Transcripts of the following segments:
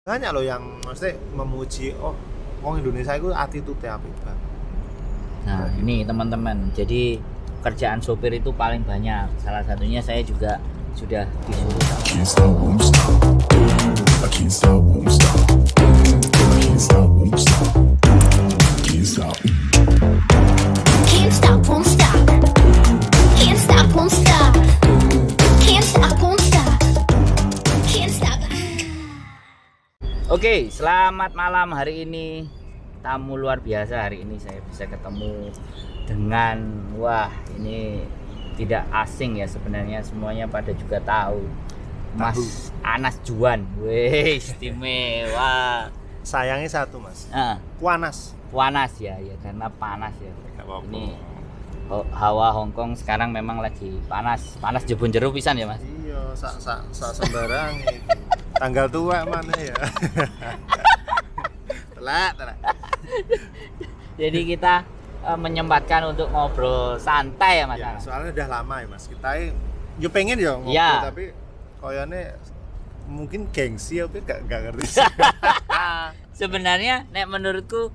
Banyak loh yang maksudnya memuji, oh wong Indonesia itu attitude apik banget. Nah, ini teman-teman. Jadi kerjaan sopir itu paling banyak. Salah satunya saya juga sudah disuruh sama Can't stop, won't stop. I can't stop, won't stop. Can't stop, won't stop. Can't stop. Can't stop, won't stop. Can't stop, won't stop. Can't stop, won't stop. Can't stop. Oke, selamat malam. Hari ini tamu luar biasa. Hari ini saya bisa ketemu dengan, wah, ini tidak asing ya sebenarnya, semuanya pada juga tahu. Mas Anas Juan. Wih, istimewa. Sayangnya satu mas, panas. Panas ya, karena panas ya. Gak apa-apa. Ini hawa Hongkong sekarang memang lagi panas jebun jeruk pisan ya mas. Iya, sak sembarang iki. Tanggal tua mana ya? Telat. Jadi kita menyempatkan untuk ngobrol santai ya mas. Ya, Anas. soalnya udah lama ya mas. Kita yo pengen ya ngobrol, Ya. tapi koyone mungkin gengsi tapi gak ngerti. Sebenarnya nek menurutku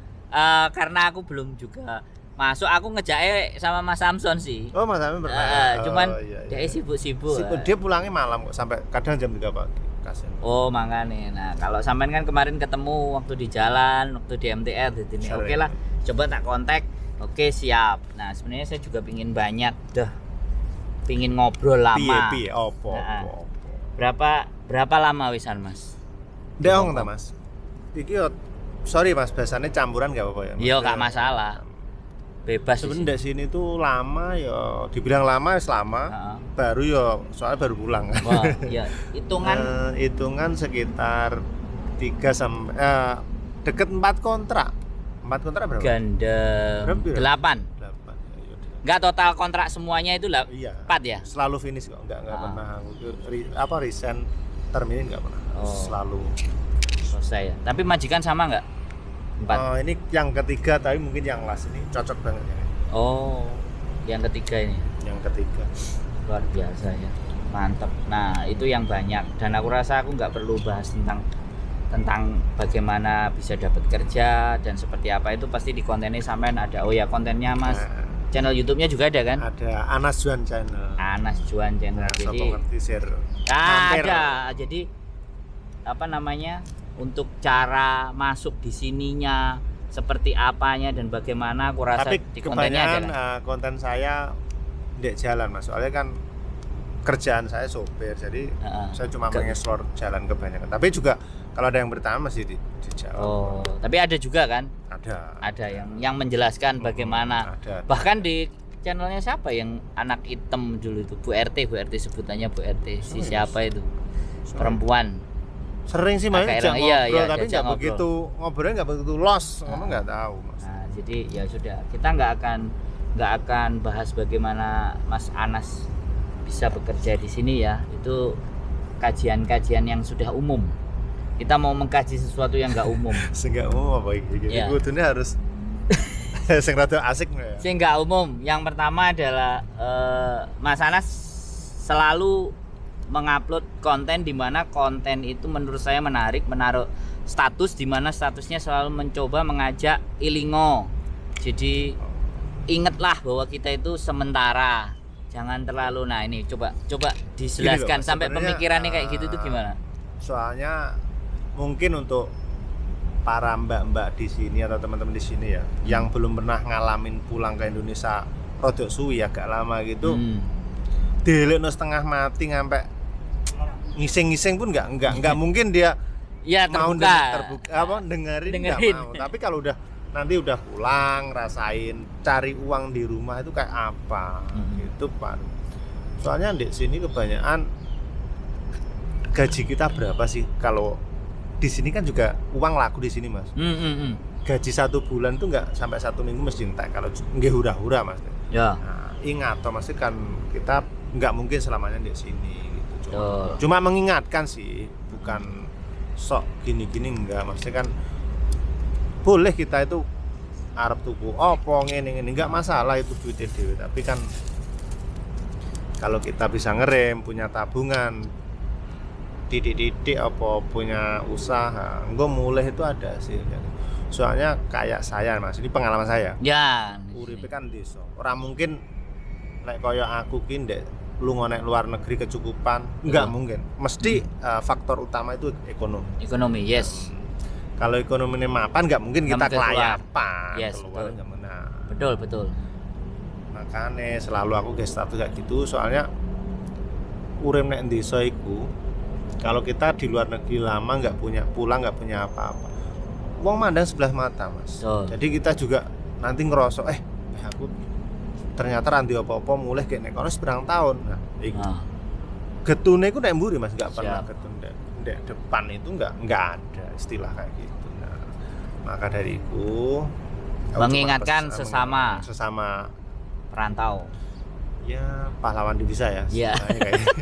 karena aku belum juga masuk, aku ngejaknya sama Mas Samson sih. Oh mas Amin pernah. Cuman iya. dia sibuk-sibuk. Dia pulangnya malam kok, sampai kadang jam 3 pagi. Kasian. Oh makanya. Nah kalau sampean kan kemarin ketemu waktu di jalan, waktu di MTR di sini. Sering. Oke lah, coba tak kontak. Oke siap. Nah sebenarnya saya juga pingin banyak, pingin ngobrol lama. Piye opo. Berapa lama wisan mas? Deong ta mas. Iki yo sorry mas, bahasanya campuran gak apa-apa ya. Iya gak masalah. Bebas di Sebenarnya sini tuh lama ya, dibilang lama ya lama. Heeh. Baru ya, soalnya baru pulang. Wah, iya, hitungan Hitungan sekitar 3 sampai deket 4 kontrak. 4 kontrak berapa? ganda Berapa? 8. 8. Ya, yaudah. Enggak total kontrak semuanya itu Iya. 4 ya? Selalu finish kok, enggak Ah. pernah resign terminin enggak pernah. Oh. Selalu. Selesai ya. Tapi majikan sama enggak? 4. Ini yang ketiga, tapi mungkin yang last ini cocok banget ya. Oh, yang ketiga ini. Yang ketiga. Luar biasa ya. Mantap. Nah, itu yang banyak, dan aku rasa aku nggak perlu bahas tentang bagaimana bisa dapat kerja dan seperti apa, itu pasti di kontennya sampean ada. Oh ya, kontennya Mas. Nah, Channel YouTube-nya juga ada kan? ada Anas Juan channel. Anas Juan channel. Nah, Jadi sopo ngerti share. Mampir. ada. Jadi apa namanya? Untuk cara masuk di sininya seperti apanya dan bagaimana, aku rasa Tapi di kontennya ada. kebanyakan Kan? konten saya di jalan mas, soalnya kan kerjaan saya sopir, jadi saya cuma mengeksplor jalan kebanyakan. Tapi juga kalau ada yang bertahan masih di jalan. Oh, tapi ada juga kan? Ada yang menjelaskan bagaimana. ada. Bahkan di channelnya siapa yang anak hitam dulu itu, Bu RT sebutannya Bu RT. Si siapa itu? Perempuan. Sering sih mas, Pakai ngobrol, iya, tapi diajak nggak begitu ngobrolnya nggak begitu los, ngomong nggak tahu mas. Nah, jadi ya sudah, kita nggak akan bahas bagaimana Mas Anas bisa bekerja di sini ya. Itu kajian-kajian yang sudah umum. Kita mau mengkaji sesuatu yang nggak umum. Sehingga apa iki? Iya. Kudunya harus sing rada asik nggak ya? Sih nggak umum. Yang pertama adalah Mas Anas selalu mengupload konten, di mana konten itu menurut saya menarik, menaruh status di mana statusnya selalu mencoba mengajak ilingo. Jadi ingatlah bahwa kita itu sementara, jangan terlalu. Nah ini coba dijelaskan Mas, sampai sebenarnya, pemikirannya kayak gitu tuh gimana? Soalnya mungkin untuk para mbak-mbak di sini atau teman-teman di sini ya, yang belum pernah ngalamin pulang ke Indonesia rodok suwi agak lama gitu, dilekno setengah mati sampai ngising-ngising pun nggak mungkin dia Ya mau terbuka. dengerin nggak Dengerin. mau. Tapi kalau nanti udah pulang, rasain cari uang di rumah itu kayak apa, itu Pak. Soalnya di sini kebanyakan gaji kita berapa sih? Kalau di sini kan juga uang laku di sini mas. Gaji 1 bulan tuh nggak sampai 1 minggu mesti entek, kalau nggak hura-hura mas. Ya. Nah, ingat toh mas, kan kita nggak mungkin selamanya di sini gitu. Tuh. Cuma mengingatkan sih, bukan sok gini-gini, enggak. Maksudnya kan boleh kita itu arep tuku opo ngene enggak masalah, itu duitnya dewe. Tapi kan kalau kita bisa ngerem, punya tabungan, didik-didik apa punya usaha, engko mulai itu ada sih. Soalnya kayak saya Mas, ini pengalaman saya. Ya. Uripe kan desa. Ora mungkin nek kaya aku ki ndek lunga nek luar negeri kecukupan, enggak mungkin. Mesti faktor utama itu ekonomi. Ekonomi, yes. Kalau ekonominya mapan nggak mungkin Nggak kita mungkin keluar. kelayapan. Yes, Keluar betul. nggak menang. Betul. Makanya selalu aku ge status kayak gitu, soalnya urip nek desa iku kalau kita di luar negeri lama nggak punya pulang nggak punya apa-apa, wong mandang sebelah mata Mas. Betul. Jadi kita juga nanti ngerasa aku ternyata ranti apa-apa mulai kayak nek kono seberang tahun. Nah, iku Nah, getune iku nek mburi Mas, nggak pernah Siap. getun ndek depan itu nggak ada istilah kayak gitu. Nah, maka dari itu aku Mengingatkan cuma sesama. sesama perantau. ya pahlawan divisa ya. Iya. istilahnya kayak gitu.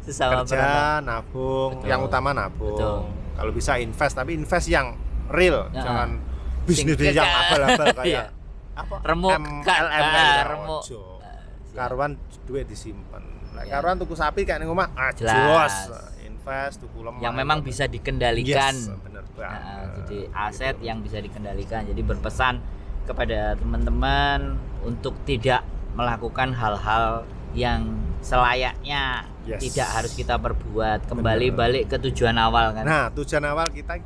Sesama perantau. Kerja nabung, Betul. yang utama nabung. Betul. Kalau bisa invest, tapi invest yang real, Ya. jangan bisnis Sing- yang abal-abal Iya. kayak apa Remuk, MLM remuk. ojo. Siap. Karuan duit disimpan. Nah, Ya. karuan tuku sapi kayak ning omah, Jelas. invest tuku lemah. Yang memang bisa dikendalikan. Yes, bener banget. Nah, jadi aset Gitu. yang bisa dikendalikan. Jadi berpesan kepada teman-teman untuk tidak melakukan hal-hal yang selayaknya Yes. tidak harus kita perbuat. Kembali Bener. balik ke tujuan awal kan. Nah, tujuan awal kita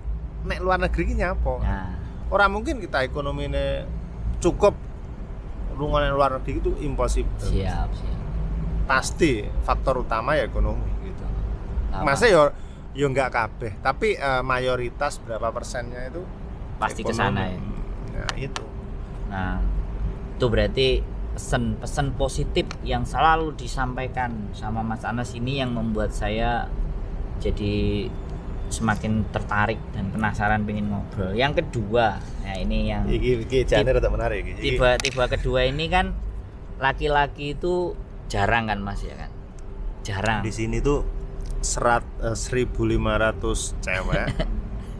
nek luar negeri ki nyapa? Nah, Orang mungkin kita ekonomine cukup lunga nek luar negeri itu impossible. siap. Pasti faktor utama ya ekonomi gitu. Apa? Masa yo enggak kabeh, tapi mayoritas berapa persennya itu Pasti ke ekonomi. sana ya. Nah, itu. Nah, itu berarti pesan-pesan positif yang selalu disampaikan sama Mas Anas ini yang membuat saya jadi semakin tertarik dan penasaran pengen ngobrol. Yang kedua, nah ini yang Iki jane rada menarik iki. tiba-tiba kedua ini kan laki-laki itu jarang kan Mas ya kan? Jarang. Di sini tuh 1.500 cewek.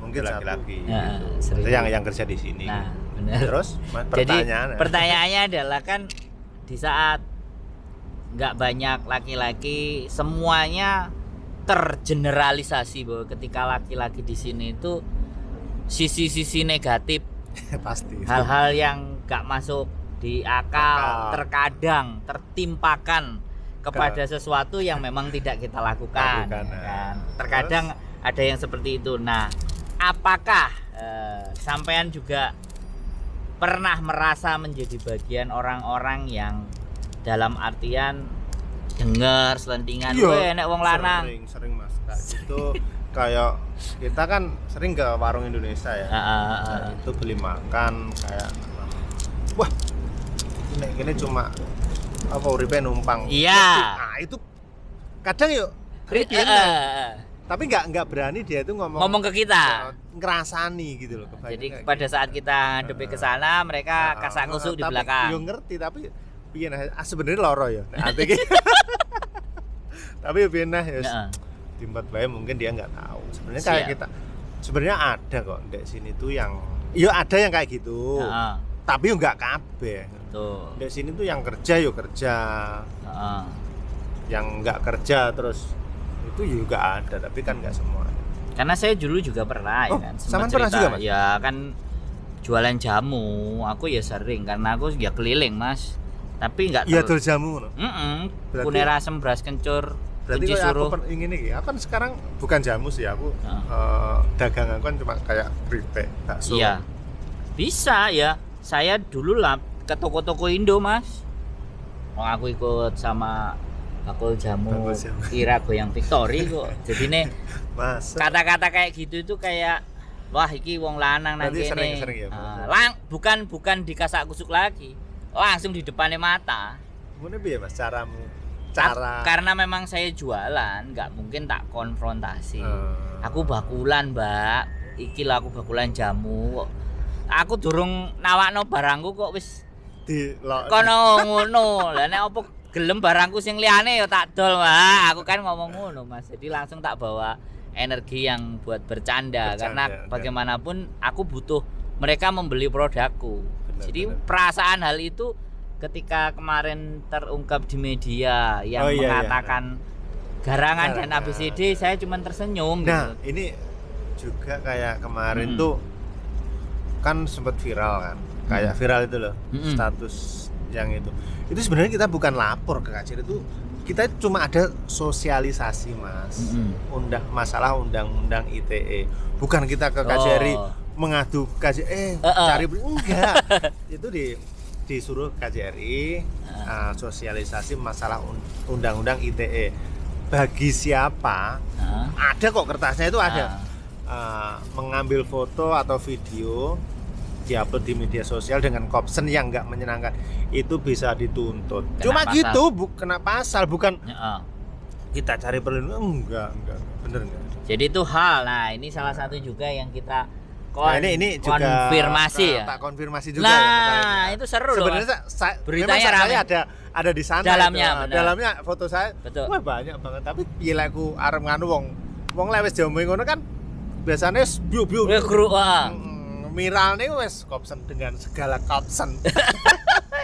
Mungkin laki-laki Ya, gitu. 1000. Yang kerja di sini. Nah, benar. Terus Mas, Jadi pertanyaannya. pertanyaannya adalah kan di saat nggak banyak laki-laki, semuanya tergeneralisasi bahwa ketika laki-laki di sini itu sisi-sisi negatif, pasti. hal-hal yang nggak masuk di akal, Akal. terkadang tertimpakan kepada sesuatu yang memang tidak kita lakukan. Lakukan, ya nah. kan? Terkadang ada yang seperti itu. Nah, apakah sampean juga pernah merasa menjadi bagian orang-orang yang dalam artian dengar selentingan, "Weh, nek wong lanang." Sering Mas. Kayak itu kayak kita kan sering ke warung Indonesia ya. Nah, itu beli makan kayak wah, ini gini cuma apa uripe numpang. Iya. Nah, itu kadang yuk tapi nggak berani dia itu ngomong ke kita. ngerasani gitu loh kebanyakan Jadi kayak pada gitu. saat kita ngadepi ke sana, mereka kasak kusuk di Tapi belakang. yo ngerti tapi piye nah sebenarnya loro ya. Nah, ati iki. Tapi piye nah ya Heeh. timbat bae mungkin dia nggak tahu. Sebenarnya Siap. kayak kita sebenarnya ada kok di sini tuh yang yo ada yang kayak gitu. Heeh. Tapi yo nggak kabeh. Tuh. Di sini tuh yang kerja yo kerja, Heeh. yang nggak kerja terus itu juga ada tapi kan nggak semua. Karena saya dulu juga pernah Oh, ya kan. sampean sempat pernah cerita. juga, Mas? Ya kan jualan jamu, aku ya sering karena aku ya keliling Mas. Tapi nggak Iya dol jamu ngono. Berarti- Kunir asem, beras kencur, Berarti kunci kalau suruh. aku ingin nih, aku kan sekarang bukan jamu sih aku Heeh. dagangan kan cuma kayak keripik, bakso. Iya. Bisa ya. Saya dulu lah ke toko-toko Indo, Mas. Oh, aku ikut sama bakul jamu, Bakul jamu. Ira Goyang Victory kok. Jadi nih Masa? kata-kata kayak gitu itu kayak wah iki wong lanang nang Berarti kene. sering ya, Bukan dikasak kusuk lagi. Langsung di depannya mata. Mune piye Mas caramu? Karena memang saya jualan, nggak mungkin tak konfrontasi. Eh. Aku bakulan, Mbak. Iki lah aku bakulan jamu kok. Aku durung nawakno barangku kok wis di lo, kono ngono. Lah nek opo gelem barangku sing liyane ya tak dol, Mbak. Aku kan ngomong ngono, Mas. Jadi langsung tak bawa energi yang buat bercanda karena Bercanda, bagaimanapun aku butuh mereka membeli produkku. Benar, Jadi benar. perasaan hal itu ketika kemarin terungkap di media yang Oh, iya, iya. mengatakan garangan dan Garangan. ABCD saya cuma tersenyum Nah, gitu. ini juga kayak kemarin Mm-mm. tuh kan sempat viral kan. Kayak viral itu loh, Mm-mm. status yang itu. Itu sebenarnya kita bukan lapor ke KJRI, itu kita cuma ada sosialisasi, Mas. Mm-mm. Masalah undang-undang ITE. Bukan kita ke KJRI Oh. mengadu KJRI cari enggak. Itu disuruh KJRI sosialisasi masalah undang-undang ITE. Bagi siapa ada kok kertasnya itu ada. Mengambil foto atau video diupload di media sosial dengan caption yang nggak menyenangkan itu bisa dituntut. Kena Cuma pasal. gitu, kena pasal, bukan Heeh. kita cari perlindungan. Enggak, bener enggak. Jadi itu hal. Nah, ini salah satu juga yang kita Nah, ini juga konfirmasi ya. tak konfirmasi juga ya masalah ini. Nah, itu seru loh. Sebenarnya Beritanya memang rame. saya ada di sana Dalamnya, itu. benar. Dalamnya foto saya. Betul. Wah, banyak banget, tapi piye lek aku arep nganu wong lewes jombe ngono kan biasanya biu-biu. Ya guru Viral nih wes caption dengan segala caption.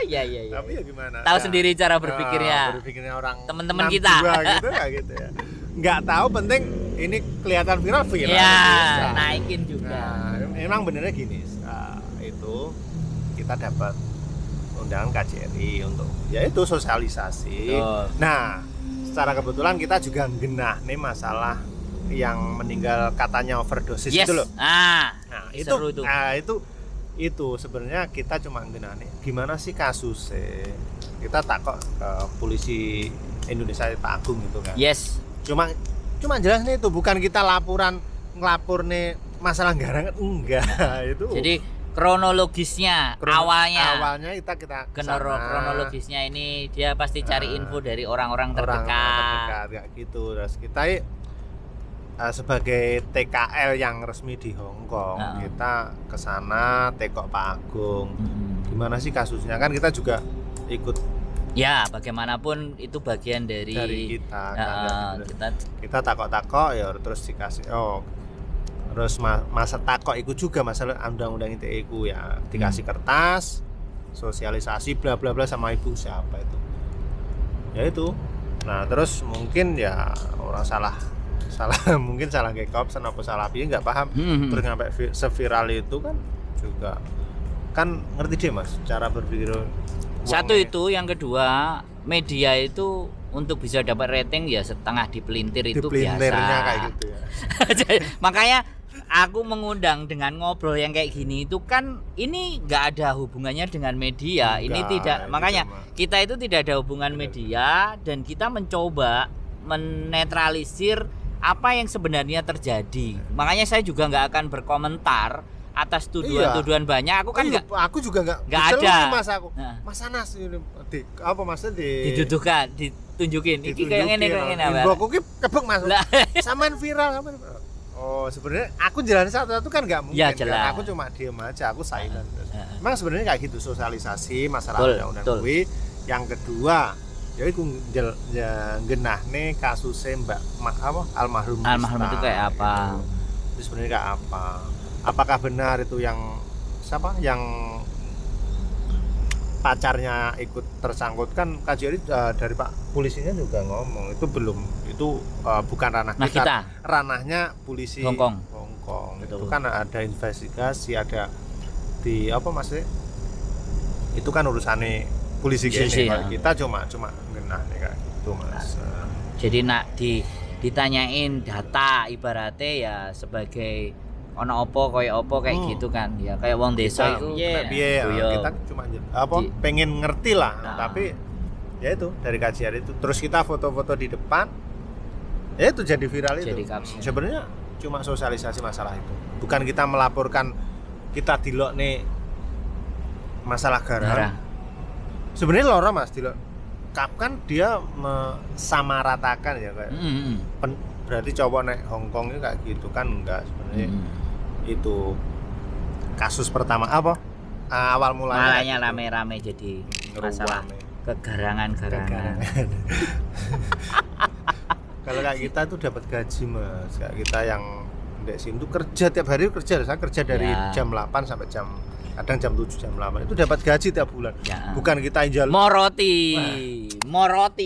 Iya. Tapi ya gimana? Tahu Ya, sendiri cara berpikirnya. berpikirnya orang Teman-teman 62 kita. gitu kayak gitu ya. Nggak tahu, penting ini kelihatan viral. Iya, Bisa. naikin juga. Nah, memang benernya gini, itu kita dapat undangan KJRI untuk yaitu sosialisasi. Betul. Nah, secara kebetulan kita juga genah nih masalah yang meninggal katanya overdosis Yes. itu loh. Nah, Nah, seru itu, itu sebenarnya kita cuma genah nih. Gimana sih kasusnya? Kita takut ke polisi Indonesia Pak Agung gitu kan. Yes. Cuma jelas nih itu bukan kita ngelapor nih masalah garangan, enggak. Itu Jadi kronologisnya awalnya kita kesana. kronologisnya ini dia pasti cari info dari orang-orang Orang terdekat. kayak gitu. Terus kita sebagai TKL yang resmi di Hong Kong, kita kesana tekok Pak Agung. Gimana sih kasusnya? Kan kita juga ikut. Ya, bagaimanapun itu bagian dari kita. Kan, kita takok ya terus dikasih. Terus masa takok itu juga masalah undang-undang ITE ku ya dikasih kertas, sosialisasi bla bla bla sama ibu siapa itu. Ya itu. Nah, terus mungkin ya orang salah mungkin salah kayak caption apa salah piye nggak paham. Terus sampai seviral itu kan juga kan ngerti deh Mas cara berpikir. Satu itu, yang kedua media itu untuk bisa dapat rating ya setengah dipelintir itu biasa. Kayak gitu ya. Makanya aku mengundang dengan ngobrol yang kayak gini itu kan ini nggak ada hubungannya dengan media. Ini tidak, makanya kita itu tidak ada hubungan media dan kita mencoba menetralisir apa yang sebenarnya terjadi. Makanya saya juga nggak akan berkomentar atas tuduhan-tuduhan banyak. Aku kan aku juga nggak ada. Mas aku. Mas Anas ini apa maksudnya diduduhkan, ditunjukin. Iki kayak ngene apa? Mbok ki kebek Mas. Sampean viral. Oh, sebenarnya aku jelasin satu-satu kan nggak mungkin. Ya, jelas. Kan? Aku cuma diem aja, aku silent. Memang sebenarnya kayak gitu sosialisasi masalah undang-undang kuwi. Yang kedua, ya iku genah nih kasusnya Mbak almarhum itu kayak apa? Itu sebenarnya kayak apa? Apakah benar itu yang yang pacarnya ikut tersangkut? Kan KJRI dari Pak polisinya juga ngomong itu belum, itu bukan ranah kita. Ranahnya polisi Hong Kong. Itu kan ada investigasi, ada di apa maksudnya? Itu kan urusannya polisi gini. Kita cuma genah nih kayak gitu Mas. Jadi ditanyain data ibaratnya ya sebagai ono opo kayak gitu kan ya, kayak wong desa itu kita cuma pengen ngerti lah. Tapi ya itu dari KJRI itu terus kita foto-foto di depan ya itu jadi viral itu. Sebenarnya cuma sosialisasi masalah itu, bukan kita melaporkan kita dilok nih masalah garangan. Sebenarnya loro Mas dilok kan dia samaratakan ya kayak berarti cowok naik Hong Kong itu kayak gitu kan, enggak sebenarnya. Itu kasus pertama awal mulanya rame-rame jadi masalah kegarangan. Kalau kayak kita tuh dapat gaji Mas, kayak kita yang di sini tuh kerja tiap hari kerja. Saya kerja dari jam 8 sampai jam kadang jam 7 jam 8 itu dapat gaji tiap bulan. Ya. Bukan kita injal Moroti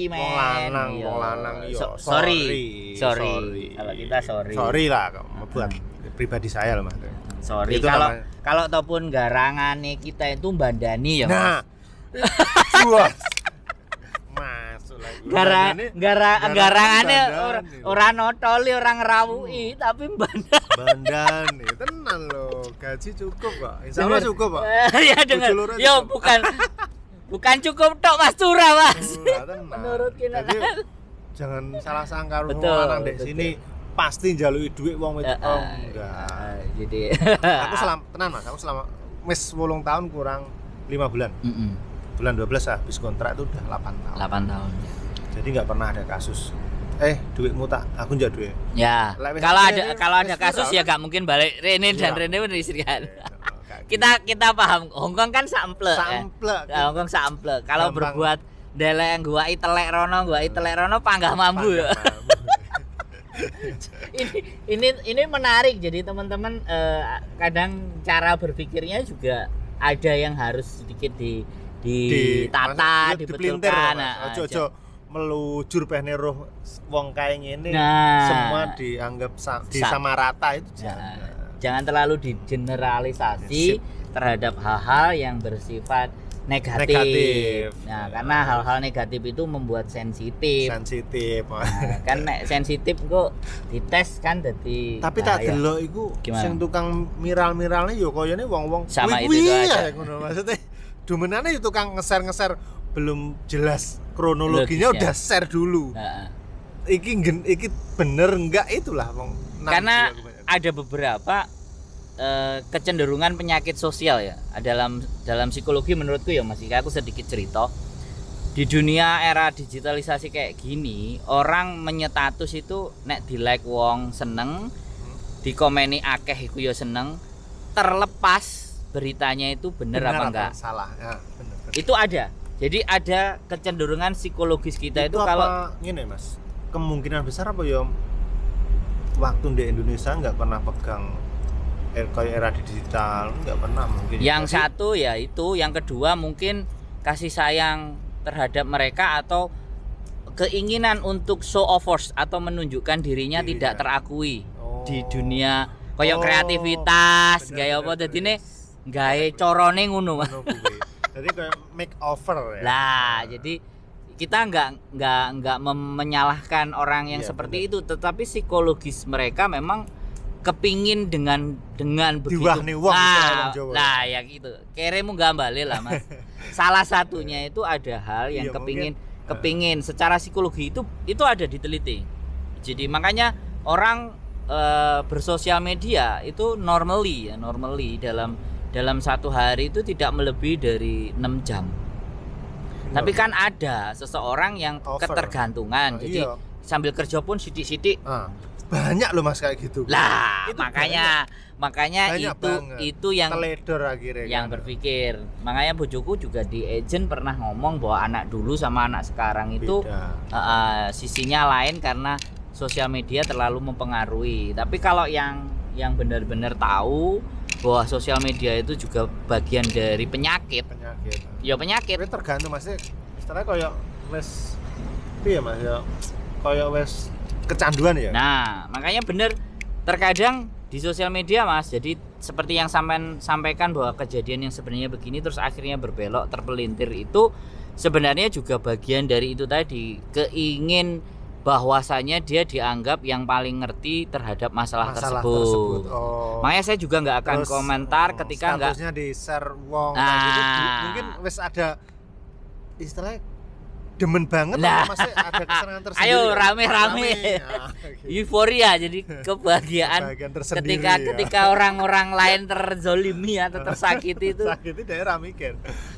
men. wong lanang Iya. yo. Sorry. Kalau kita sorry. Sorry lah buat pribadi saya loh Mas. Sorry Itu kalau namanya. kalau ataupun garangane kita itu bandani ya. Mas. Nah. Juas. Masuk lagi. Garangane Bandani. ora notoli, ora ngrawuki, tapi Bandani tenan loh, gaji cukup kok. Insya Allah cukup kok. Ya dengar. Tujuh loro Yo cukup. bukan cukup tok Mas Tura, Mas. Enggak, tenan. Menurut kita. Jadi, jangan salah sangka wong Betul, lanang dek betul. sini pasti njaluki duit wong wedok. Enggak. Jadi Aku selama tenan Mas, aku selama wis 8 tahun kurang 5 bulan. Bulan 12 habis kontrak itu udah 8 tahun. 8 tahun. Jadi nggak pernah ada kasus. Duitmu tak, aku njak duit. Ya. Lah, wis Kalau akhirnya ada wis kasus viral, ya gak mungkin balik Rene dan Iya. Rene mendistrikan. Kita Kita paham. Hongkong kan sample. samplek. Hongkong sample. Kalau Gampang. berbuat delek gua telek rono panggah mambu ya. ini menarik, jadi teman-teman kadang cara berpikirnya juga ada yang harus sedikit ditata, dipelintir. dibetulkan. Nah, Ojo melujur pehne roh wong kae ngene. Nah. Semua dianggap disamarata itu jangan terlalu digeneralisasi terhadap hal-hal yang bersifat negatif. Nah, karena hal-hal negatif itu membuat sensitif. Nah, kan nek sensitif kok dites kan dadi Tapi tak bahaya. delok iku Gimana? sing tukang miral-miralne ya koyone wong-wong Sama kuwi-kuwi itu aja. ya ngono maksudnya. Dumenane ya tukang ngeser-ngeser belum jelas kronologinya Logisnya. udah share dulu. Nah, Iki bener enggak itulah wong. karena ada beberapa kecenderungan penyakit sosial ya dalam psikologi menurutku ya Mas Ika, aku sedikit cerita. Di dunia era digitalisasi kayak gini, orang menyetatus itu nek di like wong seneng, dikomeni akeh iku ya seneng, terlepas beritanya itu bener apa enggak. Salah. Ya, bener. Itu ada. Jadi ada kecenderungan psikologis kita itu apa kalau ngene Mas, kemungkinan besar apa ya waktu di Indonesia nggak pernah pegang kayak era digital, nggak pernah mungkin. yang Jadi, satu ya itu, yang kedua mungkin kasih sayang terhadap mereka atau keinginan untuk show off force atau menunjukkan dirinya tidak terakui di dunia kayak Oh, kreativitas bener, gaya bener, apa jadi bener. nih gawe corone ngono Mas. ngono kuwi. Jadi kayak make over ya. Lah, jadi kita nggak menyalahkan orang yang Iya, seperti itu, tetapi psikologis mereka memang kepingin dengan begitu. Diwahni wong, istilah wong Nah, Jawa. nah ya gitu. Keremu nggak balik lah Mas. Salah satunya itu ada hal yang Iya, kepingin secara psikologi itu ada diteliti. Jadi makanya orang bersosial media itu normally dalam satu hari itu tidak melebihi dari 6 jam. Tapi kan ada seseorang yang Over. ketergantungan. Jadi Iya. sambil kerja pun sidik-sidik. Banyak loh Mas kayak gitu. Lah, Itu makanya Banyak banget. itu yang teledor akhirnya yang kan. berpikir. Makanya bojoku juga di agent pernah ngomong bahwa anak dulu sama anak sekarang itu Beda. sisinya lain karena sosial media terlalu mempengaruhi. Tapi kalau yang benar-benar tahu bahwa sosial media itu juga bagian dari penyakit. Ya penyakit. Tapi tergantung Mas, istilahnya kayak wes piye Mas ya kayak wes kecanduan ya. Nah, makanya bener terkadang di sosial media Mas, jadi seperti yang sampaikan bahwa kejadian yang sebenarnya begini terus akhirnya berbelok terpelintir itu sebenarnya juga bagian dari itu tadi, keingin bahwasanya dia dianggap yang paling ngerti terhadap masalah tersebut. Makanya saya juga nggak akan komentar ketika nggak statusnya di share wong Nah. gitu. Mungkin wes ada istilahnya demen banget Lah. masih ada kesenangan tersendiri. Ayo rame-rame. Nah, gitu. euforia, jadi kebahagiaan Kebahagiaan tersendiri, ya. ketika orang-orang lain terzolimi atau tersakiti itu. Sakit daerah mikir.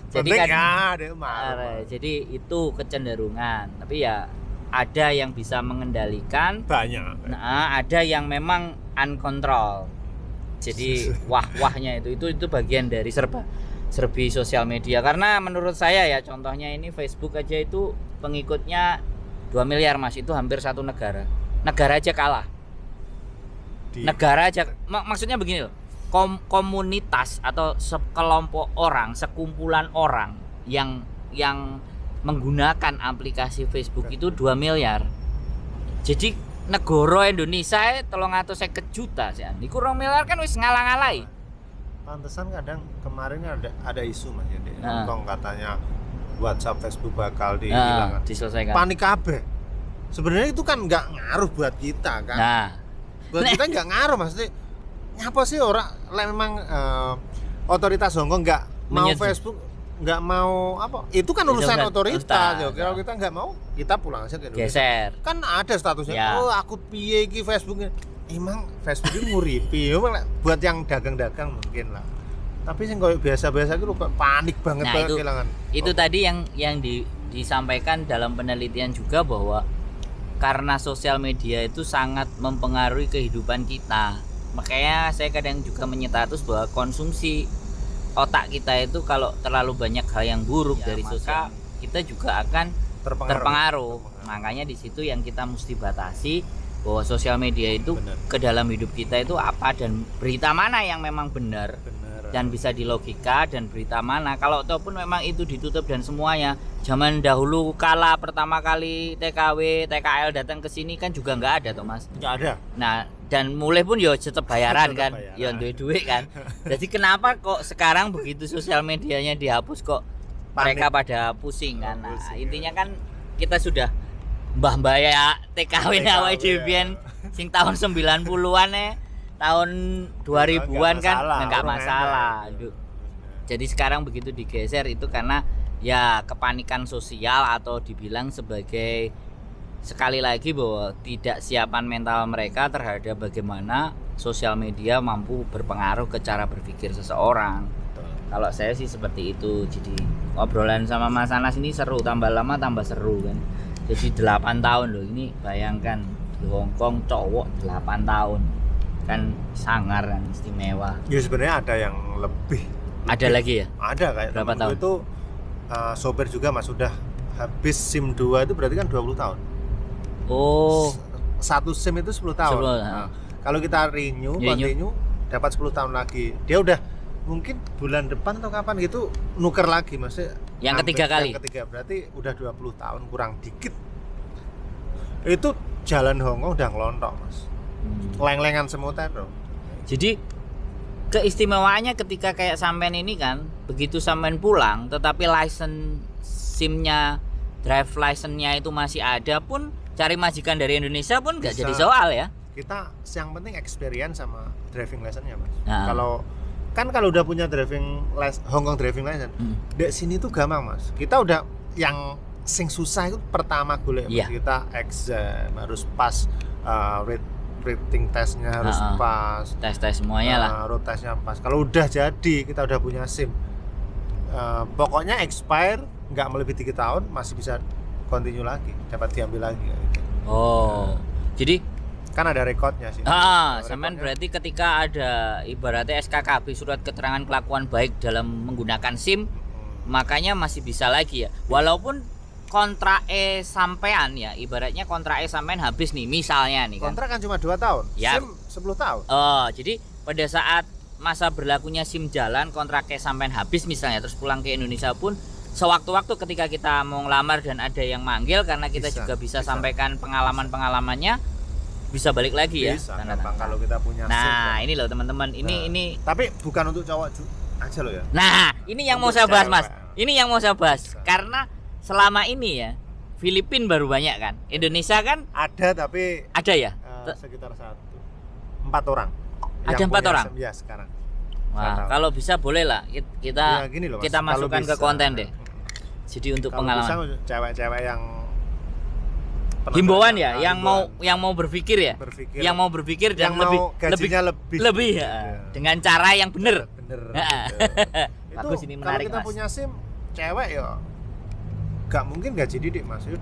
Jadi Penting kan- ada marah. Jadi itu kecenderungan, tapi ya ada yang bisa mengendalikan, Banyak. nah ada yang memang uncontrol. Jadi wah-wahnya itu bagian dari serbi sosial media. Karena menurut saya ya, contohnya ini Facebook aja itu pengikutnya 2 miliar Mas, itu hampir satu negara. Negara aja kalah. Di Negara aja maksudnya begini loh. komunitas atau sekelompok orang, sekumpulan orang yang menggunakan aplikasi Facebook itu 2 miliar. Jadi negara Indonesia 350 juta sih. Iku 2 miliar kan wis ngalang-alai. Pantesan kadang kemarin ada isu Mas ya di Hongkong katanya WhatsApp Facebook bakal dihilangkan. Diselesaikan. Panik kabeh. Sebenarnya itu kan nggak ngaruh buat kita kan. Nah, Buat kita nggak ngaruh maksudnya. Nyapa sih orang memang otoritas Hongkong nggak mau Menyetujui. Facebook, nggak mau apa? Itu kan urusan Urusan otoritas. Ya. otoritas. Kalau kita nggak mau, kita pulang aja ke Indonesia. geser. Kan ada statusnya. Ya. Oh, aku piye iki Facebook. Emang Facebook itu nguripi. Emang buat yang dagang-dagang mungkin lah. Tapi sing koyo biasa-biasa itu kok panik banget Nah, banget itu- kehilangan. Itu tadi yang disampaikan dalam penelitian juga bahwa karena sosial media itu sangat mempengaruhi kehidupan kita. Makanya saya kadang juga menyetatus bahwa konsumsi otak kita itu kalau terlalu banyak hal yang buruk Ya, dari maka sosial, kita juga akan terpengaruh. Makanya di situ yang kita mesti batasi bahwa sosial media itu Benar. ke dalam hidup kita itu apa dan berita mana yang memang benar Bener. dan bisa dilogika dan berita mana. Kalau ataupun memang itu ditutup dan semuanya. Zaman dahulu kala pertama kali TKW, TKL datang ke sini kan juga nggak ada toh Mas. Nggak ada. Nah, dan mulai pun ya tetap bayaran Tetep kan, bayaran. ya duit kan. Jadi kenapa kok sekarang begitu sosial medianya dihapus kok mereka pada pusing kan? Nah, Pusing, intinya kan kita sudah mbah-mbah ya TKW awake dhewe ya. biyen sing tahun 90-an tahun 2000-an kan nggak orang masalah. enak. Aduh. Jadi sekarang begitu digeser itu karena ya kepanikan sosial atau dibilang sebagai sekali lagi bahwa tidak siapan mental mereka terhadap bagaimana sosial media mampu berpengaruh ke cara berpikir seseorang. Betul. Kalau saya sih seperti itu. Jadi obrolan sama Mas Anas ini seru, tambah lama tambah seru kan. Jadi 8 tahun loh ini, bayangkan di Hongkong cowok 8 tahun kan sangar kan, istimewa. Ya sebenarnya ada yang lebih. Ada lagi ya? Ada kayak Berapa temanku tahun? itu sopir juga Mas, sudah habis SIM 2 itu berarti kan 20 tahun. Oh, Satu SIM itu 10 tahun. 10, Nah, kalau kita renew, Renew. continue dapat 10 tahun lagi. Dia udah mungkin bulan depan atau kapan gitu nuker lagi Mas. Yang ketiga kali? Yang ketiga berarti udah 20 tahun kurang dikit. Itu jalan Hongkong udah ngelontok Mas. Leng-lengan semua terus. Jadi keistimewaannya ketika kayak sampean ini kan, begitu sampean pulang tetapi license SIM-nya, drive license-nya itu masih ada pun cari majikan dari Indonesia pun nggak Bisa. jadi soal ya. Kita yang penting experience sama driving license-nya Mas. Nah. Kalau udah punya Hongkong driving license, di sini tuh gampang Mas. Kita udah yang sing susah itu pertama golek Mas. Iya. Kita exam harus pas rating testnya harus pas, Tes semuanya lah. road testnya pas. Kalau udah jadi kita udah punya SIM, pokoknya expire nggak melebihi 3 tahun masih bisa continue lagi, dapat diambil lagi kayak gitu. Oh, jadi Kan ada rekodnya sih. sampean berarti ketika ada ibaratnya SKKB, surat keterangan kelakuan baik dalam menggunakan SIM, makanya masih bisa lagi ya. Walaupun kontrak sampean ya, ibaratnya kontrak sampean habis nih misalnya nih kan. Kontrak kan cuma 2 tahun, Ya. SIM 10 tahun. Oh, jadi pada saat masa berlakunya SIM jalan, kontraknya sampean habis misalnya terus pulang ke Indonesia pun sewaktu-waktu ketika kita mau ngelamar dan ada yang manggil karena kita juga bisa sampaikan pengalaman-pengalamannya, bisa balik lagi ya. Bisa, tanda gampang tangan. kalau kita punya SIM. Nah, kan. ini loh teman-teman, Nah, ini tapi bukan untuk cowok aja loh ya. nah, ini yang mau Untuk saya bahas, Mas. cewek. Ini yang mau saya bahas Bisa. karena selama ini ya Filipina baru banyak kan. Indonesia kan Ada tapi ada ya? sekitar 4 orang. Ada yang 4 punya orang? SIM, ya sekarang. Wah, tahu. kalau bisa boleh lah kita Ya, gini loh, Mas, kita kalau masukkan ke bisa. konten deh. Jadi untuk Kalau pengalaman. bisa cewek-cewek yang pernah Himbauan tanya, ya, himbauan. yang mau berpikir ya, Berpikir. yang mau berpikir dan Yang mau gajinya lebih. ya, Ya. dengan cara yang benar. Bener. Ya. Itu Bagus, ini kalau menarik, kita Mas. punya SIM cewek ya nggak mungkin gaji didik Mas. 2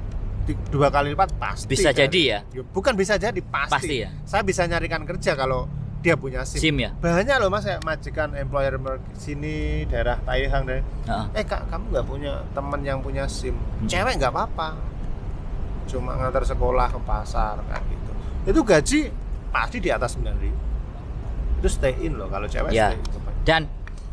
kali lipat pasti. Bisa kan? jadi ya? Bukan bisa jadi, pasti. Pasti ya? Saya bisa nyarikan kerja kalau dia punya SIM. SIM ya. Banyak loh Mas, kayak majikan employer sini daerah Taihang deh. Heeh. Kak, kamu nggak punya teman yang punya SIM? Cewek nggak apa-apa, cuma ngantar sekolah ke pasar kayak gitu. Itu gaji pasti di atas 9.000. itu stay in loh, kalau cewek Ya. stay in kebanyakan. Dan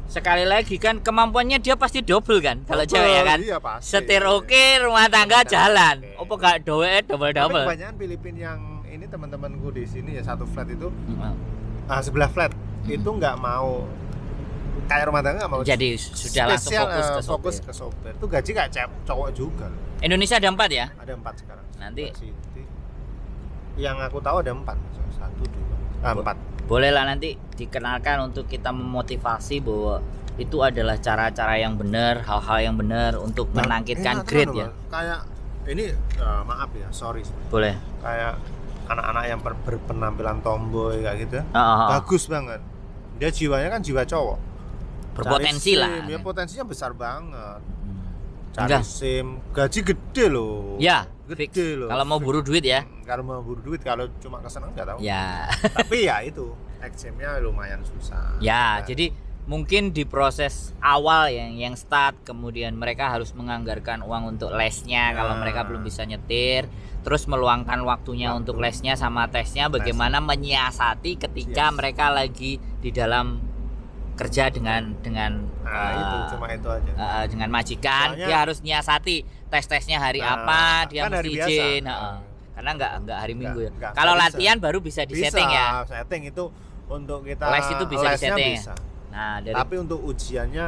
sekali lagi kan kemampuannya dia pasti double kan kalau Double, cewek ya kan. iya, pasti. Setir oke, rumah tangga jalan. Oke. Apa gak double Tapi double? kebanyakan Filipin yang ini teman-temanku di sini ya satu flat itu Mm. sebelah flat itu nggak mau kayak rumah tangga, nggak mau Jadi sudah langsung spesial, fokus ke fokus sopir. ke sopir. Itu gaji kayak cowok juga. Indonesia ada 4 ya? Ada 4 sekarang. Nanti- City. Yang aku tahu ada 4. 1, 2, 4. Boleh lah nanti dikenalkan untuk kita memotivasi bahwa itu adalah cara-cara yang benar, hal-hal yang benar untuk menangkitkan grade ya. Kayak ini maaf ya, sorry. Boleh. Kayak anak-anak yang berpenampilan tomboy kayak gitu. Oh. Bagus banget. Dia jiwanya kan jiwa cowok. Berpotensi Cari lah. SIM, ya potensinya besar banget. Cari Enggak. SIM, gaji gede loh. Ya, Gede fix. loh. Kalau mau buru duit ya. Kalau mau buru duit, kalau cuma kesenangan nggak tahu. Ya. Tapi ya itu, examnya lumayan susah. Ya, Nah, jadi mungkin di proses awal yang start, kemudian mereka harus menganggarkan uang untuk lesnya kalau Nah. mereka belum bisa nyetir, terus meluangkan waktunya Waktu. untuk lesnya sama tesnya, bagaimana menyiasati ketika Yes. mereka lagi di dalam kerja dengan nah, itu cuma itu aja. dengan majikan. Soalnya- Dia harus nyiasati tes-tesnya hari Nah, apa, dia kan hari mesti biasa. izin. Nah. Karena nggak hari Minggu ya. nggak Kalau bisa. latihan baru bisa disetting ya. Setting itu untuk kita Les itu bisa lesnya disetting ya? bisa. Nah, dari Tapi untuk ujiannya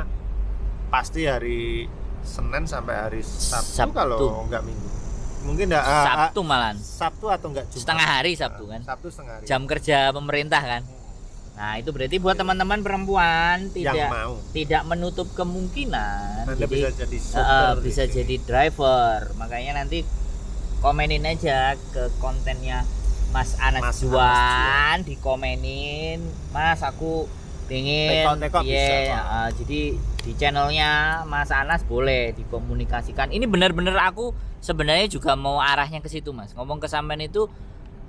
pasti hari Senin sampai hari Sabtu, Sabtu. kalau nggak Minggu. Mungkin enggak Sabtu malan. Sabtu atau enggak Jumat. Setengah hari Sabtu kan. Sabtu setengah hari. Jam kerja pemerintah kan. Nah, itu berarti buat teman-teman perempuan yang tidak mau. tidak menutup kemungkinan. Anda Jadi bisa jadi super bisa di sini. jadi driver. Makanya nanti komenin aja ke kontennya Mas Anas Mas Juan, dikomenin, Mas aku pengen Teko-teko bisa, Pak. jadi di channelnya Mas Anas boleh dikomunikasikan. Ini benar-benar aku sebenarnya juga mau arahnya ke situ, Mas. Ngomong ke sampean itu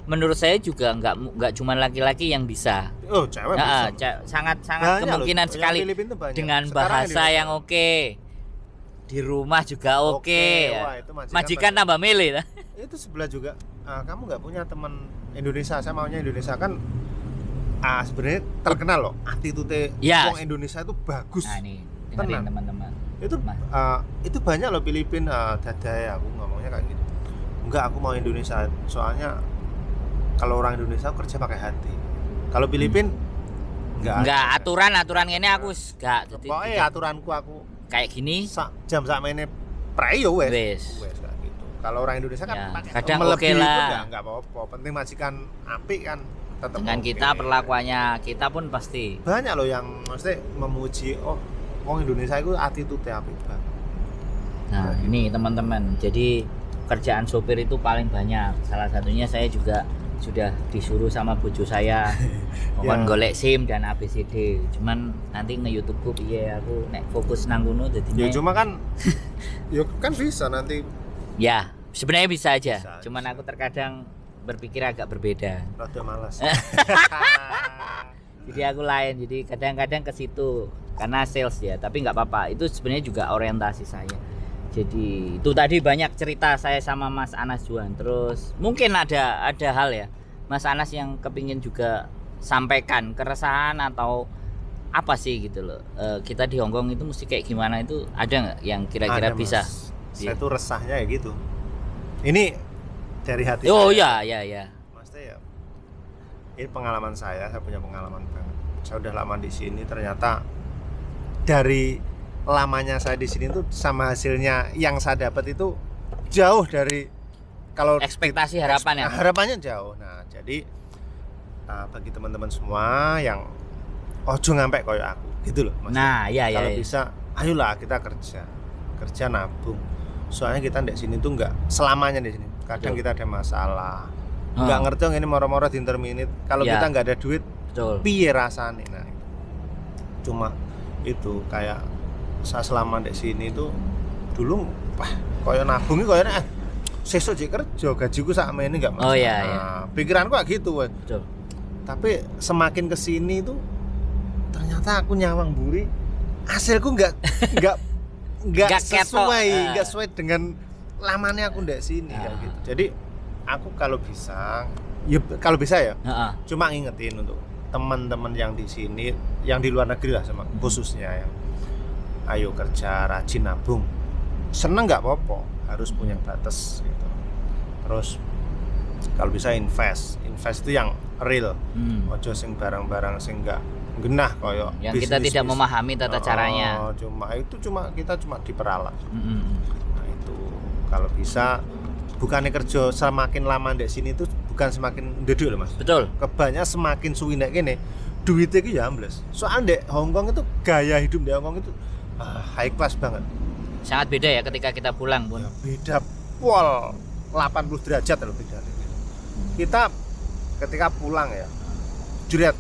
menurut saya juga nggak cuma laki-laki yang bisa. Oh, cewek bisa. Sangat Banyak kemungkinan loh, sekali yang Filipin tuh banyak. dengan Sekarang bahasa Indonesia. yang oke. Di rumah juga oke. Wah, itu Majikan tambah milih. itu sebelah juga. Kamu nggak punya teman Indonesia? Saya maunya Indonesia kan. Sebenarnya terkenal loh, attitude Ya. wong Indonesia itu bagus. Nah, nih dengerin Tenang. teman-teman. Itu Mas. itu banyak loh Filipin dadai, aku ngomongnya kayak gitu. Enggak, aku mau Indonesia. Soalnya kalau orang Indonesia kerja pakai hati. Kalau Filipin enggak. Enggak ada. aturan ini aku enggak. Pokoknya aturanku aku Kayak gini jam sakmene prei yo wes. wes. Wes kayak gitu. Kalau orang Indonesia kan Ya, pakai kadang melebihi oke lah. pun enggak apa-apa. Penting majikan apik kan tetap Dengan oke. kita perlakuannya kita pun pasti. Banyak loh yang mesti memuji, oh wong Indonesia itu attitude apik banget. Nah, ini teman-teman. Jadi kerjaan sopir itu paling banyak. Salah satunya saya juga sudah disuruh sama bojo saya Ya. mohon golek SIM dan ABCD. Cuman nanti nge-YouTube ku piye aku nek fokus nang ngono Ya dadi cuma kan ya kan bisa nanti ya, sebenarnya bisa aja. Bisa, Cuman bisa. aku terkadang berpikir agak berbeda. rada malas. Jadi aku lain. Jadi kadang-kadang ke situ karena sales ya, tapi nggak apa-apa. Itu sebenarnya juga orientasi saya. Jadi itu tadi banyak cerita saya sama Mas Anas Juan. Terus mungkin ada hal ya Mas Anas yang kepingin juga sampaikan keresahan atau apa sih gitu loh. Kita di Hongkong itu mesti kayak gimana, itu ada nggak yang kira-kira Ada, bisa? Mas. Iya. Saya tuh resahnya ya gitu. Ini dari hati Oh saya. ya. Maksudnya ya ini pengalaman saya punya pengalaman banget. Saya udah lama di sini, ternyata dari lamanya saya di sini tuh sama hasilnya yang saya dapat itu jauh dari kalau Ekspektasi harapan ya. harapannya jauh. Nah, jadi bagi teman-teman semua yang ojo ngampe koyo aku gitu loh, Mas. Nah, ya. Kalau bisa ayolah kita kerja nabung. Soalnya kita di sini tuh nggak selamanya di sini. Kadang Betul. kita ada masalah. Nggak ngerti ini moro-moro di interminute. Kalau Ya. kita nggak ada duit, Betul. piye rasanya? Nah, cuma itu kayak saya selama di sini tuh dulu koyo nabung iki koyo sesuk jek kerja gajiku sakmene nggak masalah. Oh, iya. Pikiranku kayak gitu, wes. Betul. Tapi semakin kesini tuh ternyata aku nyawang buri, hasilku nggak Nggak ketok. nggak sesuai dengan lamanya aku di sini kayak gitu. Jadi aku kalau bisa ya Heeh. cuma ngingetin untuk teman-teman yang di sini, yang di luar negeri lah khususnya ya, ayo kerja rajin nabung, seneng nggak apa-apa, harus punya batas gitu. Terus kalau bisa invest itu yang real, ojo sing barang-barang sing nggak genah koyo yang kita tidak memahami tata caranya. Kita cuma diperalat. Nah itu kalau bisa, bukannya kerja semakin lama di sini itu bukan semakin ndeduk loh Mas. Betul. Kebanyakan semakin suwi nek kene duitnya iki ya ambles. Soalnya di Hong Kong itu gaya hidup di Hong Kong itu high class banget. Sangat beda ya ketika kita pulang pun. Ya, beda pol 80 derajat loh beda. Kita ketika pulang ya, juriat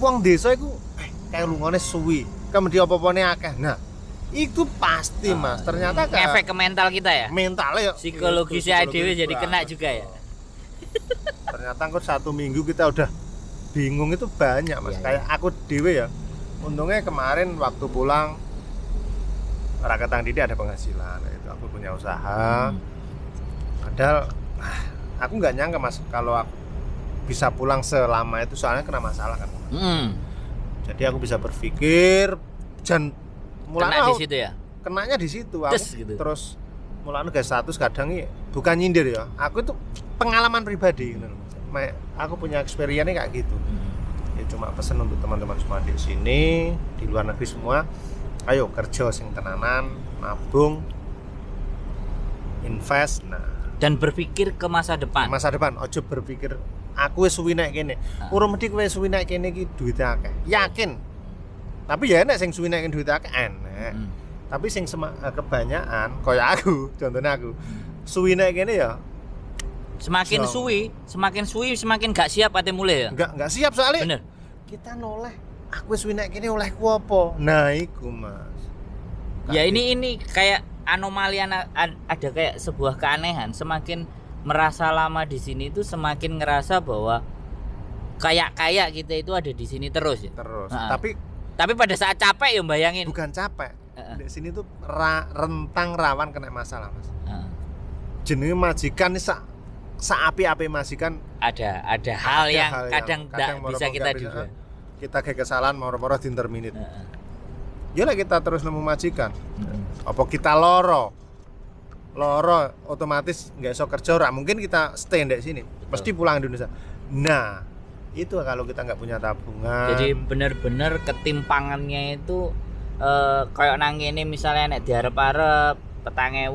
wong desa itu kayak lungone suwi, kemudian apa-apane akeh. Nah, itu pasti Mas, ternyata efek ke mental kita ya. Mentalnya ya, psikologisnya dewe jadi kena juga ya. Ternyata kok 1 minggu kita udah bingung itu banyak Mas. Kayak aku dewe ya. Untungnya kemarin waktu pulang Raketang Didi ada penghasilan, itu aku punya usaha. Padahal aku nggak nyangka Mas kalau aku bisa pulang selama itu, soalnya kena masalah kan. Jadi aku bisa berpikir dan kena di situ ya. Kenanya di situ aku. Gitu. Terus mulane guys status kadang bukan nyindir ya. Aku itu pengalaman pribadi gitu. Aku punya experience kayak gitu. Ya cuma pesan untuk teman-teman semua di sini, di luar negeri semua, ayo kerja sing tenanan, nabung, invest, dan berpikir ke masa depan. Masa depan, ojo berpikir aku wis suwi nek kene. Urung mesti kowe suwi nek kene iki duwite akeh. Yakin. Tapi ya enek sing suwi nek duwite akeh enek. Tapi sing kebanyakan kaya aku, contohnya aku. Suwi nek kene ya semakin suwi semakin gak siap ate mulai ya. Enggak siap soalnya. Bener. Kita noleh aku wis suwi nek kene oleh ku apa? Nah, iku Mas. Ya ini kayak anomali, ada kayak sebuah keanehan. Semakin merasa lama di sini itu semakin ngerasa bahwa kayak kita itu ada di sini terus ya. Terus. Tapi pada saat capek ya bayangin. Bukan capek. Di sini tuh rentang rawan kena masalah Mas. Jenenge majikan api majikan ada hal yang kadang bisa kita juga. Kita kayak kesalahan moro-moro dinterminit. Ya lah kita terus nemu majikan. Apa kita loro otomatis nggak iso kerja, ora mungkin kita stay di sini. Mesti pulang Indonesia. Nah, itu kalau kita nggak punya tabungan. Jadi benar-benar ketimpangannya itu kayak nang ngene misalnya nek diarep-arep 4.000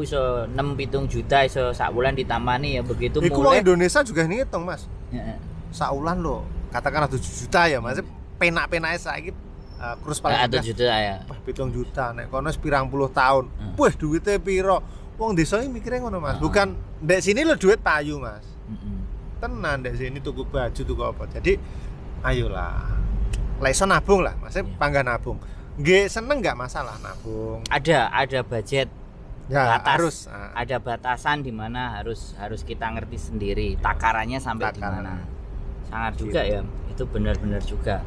iso 6-7 juta iso sak bulan ditamani ya begitu mulai. Iku Indonesia juga ngitung Mas. Sak bulan lo katakanlah 7 juta ya Mas. Penak-penake saiki kurus paling 7 juta ya. 7 juta nek kono pirang puluh tahun. Wah, duitnya piro? Wong desa iki mikire ngono Mas. Bukan ndek sini lo duit payu Mas. Tenan ndek sini tuku baju tuku apa. Jadi ayolah. Lah iso nabung lah, Mas. Pangga nabung. Nggih seneng enggak masalah nabung. Ada budget. Ya, batas, harus ada batasan di mana harus kita ngerti sendiri takarannya sampai di mana. Sangat juga ya. Itu benar-benar juga.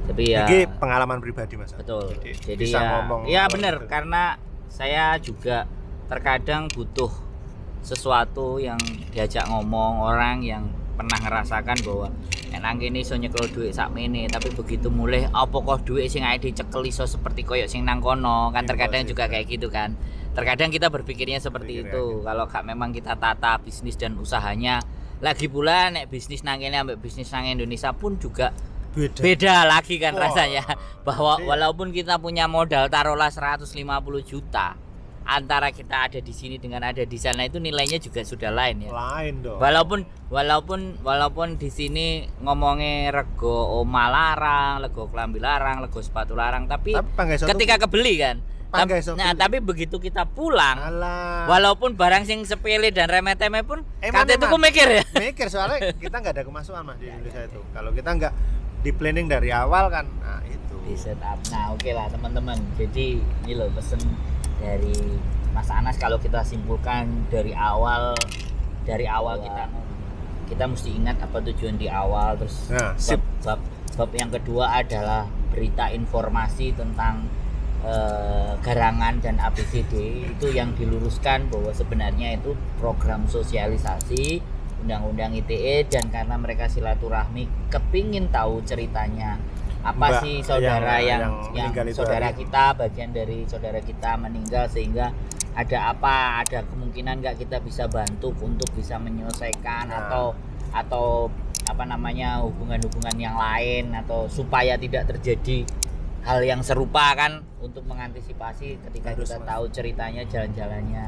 Tapi ya ini pengalaman pribadi Mas. Betul. Jadi bisa ngomong. Ya benar karena saya juga terkadang butuh sesuatu yang diajak ngomong orang yang pernah ngerasakan bahwa enang ini iso nyekel duit sakmene, tapi begitu mulai apa kok duit sing ae dicekel iso seperti koyok sing nang kono kan, terkadang juga kayak gitu kan. Terkadang kita berpikirnya seperti itu. Kalau gak memang kita tata bisnis dan usahanya, lagi pula nek bisnis nang kene ambek bisnis nang Indonesia pun juga beda lagi kan rasanya. Bahwa walaupun kita punya modal taruhlah 150 juta, antara kita ada di sini dengan ada di sana itu nilainya juga sudah lain ya. Lain dong. Walaupun di sini ngomongnya rego omah larang, rego klambi larang, rego sepatu larang, tapi ketika kebeli kan. Tapi begitu kita pulang, walaupun barang sing sepele dan remeh-temeh pun kate tuku mikir ya. Mikir soalnya kita nggak ada kemasukan Mas di Indonesia itu. Kalau kita nggak di planning dari awal kan, nah itu. Di setup. Nah, oke lah teman-teman. Jadi ini loh pesen dari Mas Anas, kalau kita simpulkan dari awal kita mesti ingat apa tujuan di awal, terus bab yang kedua adalah berita informasi tentang garangan dan ABCD itu yang diluruskan bahwa sebenarnya itu program sosialisasi undang-undang ITE, dan karena mereka silaturahmi kepingin tahu ceritanya apa Mbak, sih saudara yang meninggal itu saudara hari. kita, bagian dari saudara kita meninggal, sehingga ada apa, ada kemungkinan nggak kita bisa bantu untuk bisa menyelesaikan Nah. atau apa namanya hubungan-hubungan yang lain, atau supaya tidak terjadi hal yang serupa kan, untuk mengantisipasi ketika Harus, kita Mas. tahu ceritanya, jalan-jalannya.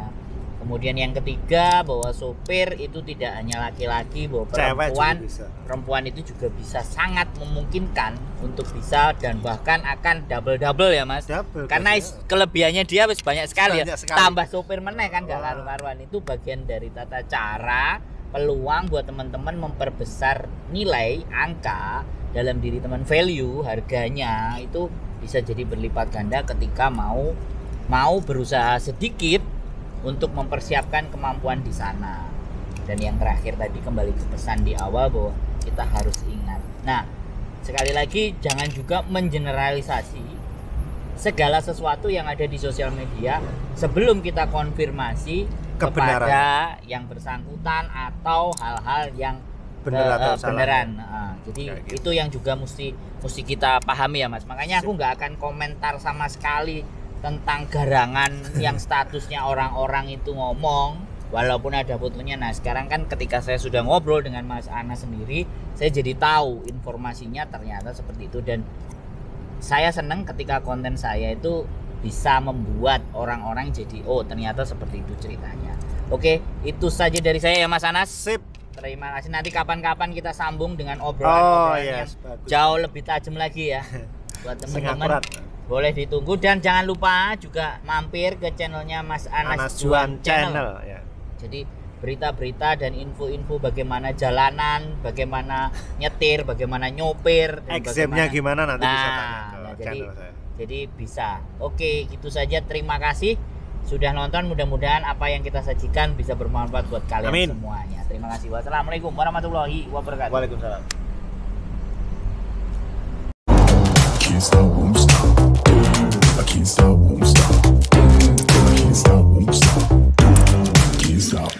Kemudian yang ketiga, bahwa sopir itu tidak hanya laki-laki, bahwa Cewek juga bisa. perempuan itu juga bisa sangat memungkinkan untuk bisa, dan bahkan akan double ya Mas. Double, Karena double. kelebihannya dia wis banyak sekali Banyak ya. sekali. Tambah sopir meneh kan gak Wah. karu-karuan. Itu bagian dari tata cara, peluang buat teman-teman memperbesar nilai angka dalam diri teman, value harganya itu bisa jadi berlipat ganda ketika mau berusaha sedikit untuk mempersiapkan kemampuan di sana. Dan yang terakhir tadi, kembali ke pesan di awal bahwa kita harus ingat. Nah, sekali lagi jangan juga mengeneralisasi segala sesuatu yang ada di sosial media sebelum kita konfirmasi Kebenaran. kepada yang bersangkutan atau hal-hal yang Bener atau salah. beneran. Jadi Kayak gitu. itu yang juga mesti kita pahami ya Mas. Makanya aku nggak akan komentar sama sekali tentang garangan yang statusnya orang-orang itu ngomong, walaupun ada fotonya. Nah sekarang kan ketika saya sudah ngobrol dengan Mas Ana sendiri, saya jadi tahu informasinya ternyata seperti itu, dan saya senang ketika konten saya itu bisa membuat orang-orang jadi oh ternyata seperti itu ceritanya. Oke, itu saja dari saya ya Mas Anas. Sip. Terima kasih. Nanti kapan-kapan kita sambung dengan Oh, obrolan-obrolan yes, yang bagus. jauh lebih tajam lagi ya. Buat Sing teman-teman akurat. boleh ditunggu, dan jangan lupa juga mampir ke channelnya Mas Anas, Anas Juan Channel ya. Jadi berita-berita dan info-info bagaimana jalanan, bagaimana nyetir, bagaimana nyopir, dan Examnya gimana nanti bisa tanya Nah, ke nah, channel saya. jadi bisa. Oke, gitu saja. Terima kasih sudah nonton. Mudah-mudahan apa yang kita sajikan bisa bermanfaat buat kalian Amin. semuanya. Terima kasih. Wassalamualaikum warahmatullahi wabarakatuh. Waalaikumsalam. Can't stop, won't stop. I can't stop, won't stop. I can't stop, won't stop. Can't stop.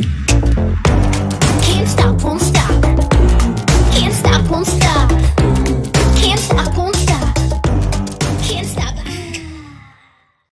Can't stop, won't stop.